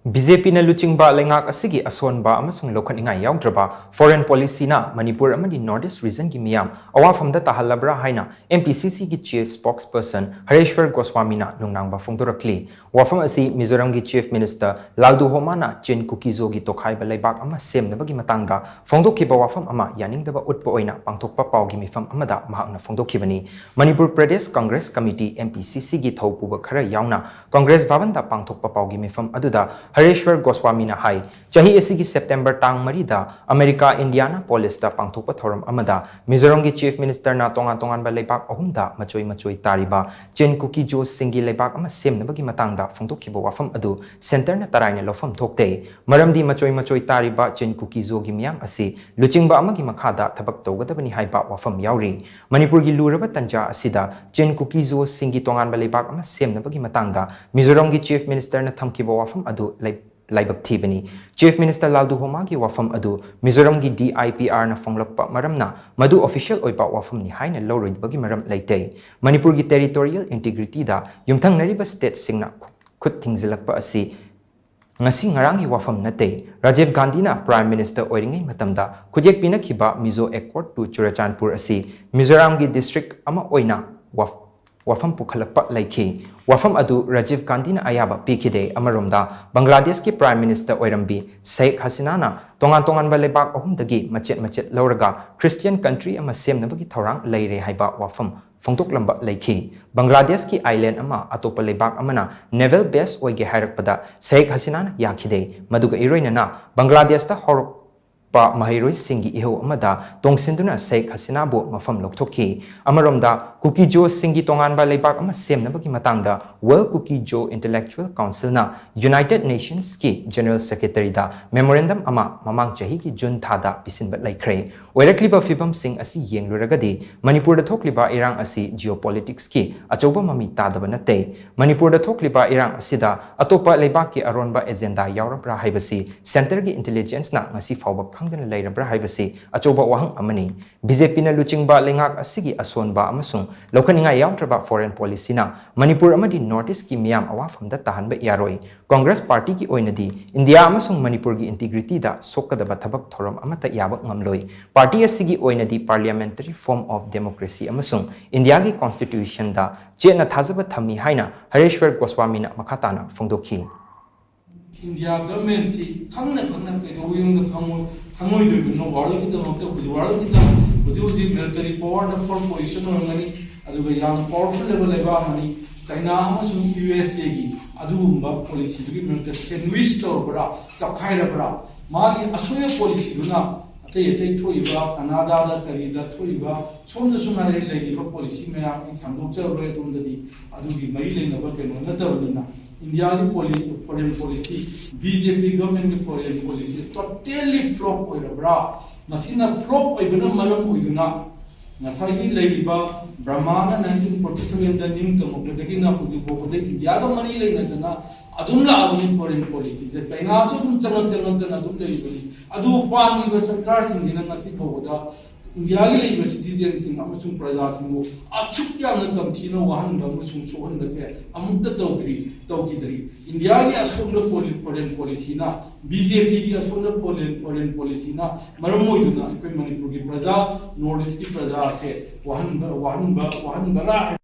BJP na LUCHINGBA LEINGAK ASIGI ASHONBA AMASUNG LOUKHATNINGAI YAODRABA Foreign Policy na Manipur Amadi Northeast Region gi Meeyam Awapham Da Tahallabra HAINA MPCC gi Chief Spokesperson HARESHWAR GOSHWAMI na NUNGNANGBA PHONGDORAKLI Wafam asi Mizoram gi Chief Minister LALDUHOMA na Chen Kukizo gi Tokhaiba Leibak ama semnabagi matangda phongdokhiba wafam ama yaningdaba utpa oina pangthokpa pawgi mifam amada mahakna phongdokhibani Manipur Pradesh Congress Committee MPCC gi thaupuba khara yauna Congress Bhavan da pangthokpa pawgi mifam aduda HARESHWAR GOSWAMI na hai chahi asigi September tang marida America Indiana Police da pangthokpa thoram amada Mizoram gi Chief Minister na tongan ba leibak ahumda machoi tariba Chen Kukizo singi leibak ama semnabagi matangda phongdokhiba wafam adu center na taraina lofam thokte maramdi machoi tariba Chen Kukizo gi Meeyam asi LUCHINGBA amagi makhada thabak tawgadabani haiba wafam yauri Manipur gi luraba tanja asida Chen Kukizo singi tongan ba leibak ama semnabagi matangda Mizoram gi Chief Minister na thamkiba wafam adu laibak thibani Chief Minister LALDUHOMA gi wafam adu Mizoram gi DIPR na fonglakpa maramna madu official oiba wafam ni haina loroidbagi maram laitei Manipur gi territorial integrity da yumthang nariba state singna khut thingzilakpa asi ngasi ngarangi wafam nate Rajiv Gandhi na Prime Minister oiringai matamda khujek pinakhiba Mizo Accord to Churachandpur asi Mizoram gi district ama oina wafam pukhalakpa laikhi wafam adu Rajiv Gandhi na ayaba pikide amaromda Bangladesh ki Prime Minister oirambi Sheikh Hasina na tongan ba lebak ahumdagi machet lauraga Christian country ama semnabagi thorang leire haiba wafam phongdoklamba laikhi Bangladesh ki island ama atopa lebak amana naval base oige hairakpada Sheikh Hasina na yakhide maduga iroina na Bangladesh ta pa mahiroi singi iho amada tongsinduna Sheikh Hasina bu mafam lokthokhi amaromda Kukijo singi tongan ba leibak ama semnabagi matangda World Kukijo Intellectual Council na United Nations ki General Secretary da memorandum ama mamang chahi ki June thada pisinba laikhre oirakliba fibam sing asi yengluragadi Manipur da thokliba irang asi geopolitics ki achoba mami tadaba nate Manipur da thokliba irang asida atopa leibak ki aronba agenda yaurabra haibasi center gi intelligence na ngasi fawba khangdana leirabra haibasi achoba wahang amani BJP na LUCHINGBA LEINGAK ASIGI ASHONBA AMASUNG LOUKHATNINGAI YAODRABA Foreign Policy na Manipur Amadi Northeast ki Meeyam Awapham Da Tahallabra yaroi Congress Party ki oinadi India amasung Manipur gi integrity da sokadaba thabak thoram amata yabak ngamloi Party asigi oinadi parliamentary form of democracy amasung India gi constitution da chena thajaba thami haina HARESHWAR GOSWAMI na makhatana phongdokhi India government si khangna ke do yung khangoi do no world ki the world ki the military power the for position or ngani adu ga yam powerful level leba mani China amasung USA gi adugumba policy gi military sandwich tor bra sakhaira bra magi asoya policy duna atei thoiba Canada da kari da thoiba somda sumare legi ba policy me ya samdok chawre tumdadi adugi mari lenga ba ke no na tawdina India foreign policy, BJP government foreign policy totally flop oirabra. Masina flop oibana maram oiduna. Nasagi leiba Brahmana 1947 da ning democratic na pudi bokode India da mani leina dana adumla adum foreign policy. Je China so dum changan dana adum leibani. Adu pan ni sarkar singina ngasi bokoda India ki leiba citizens sing amasung praja singu achuk yamna tamthina wahan da amasung sohan da se amukta tawkidri India ki ashonda foreign policy na BJP ki ashonda foreign policy na maramoi duna ikoi Manipur ki praja Northeast ki praja se wahan ba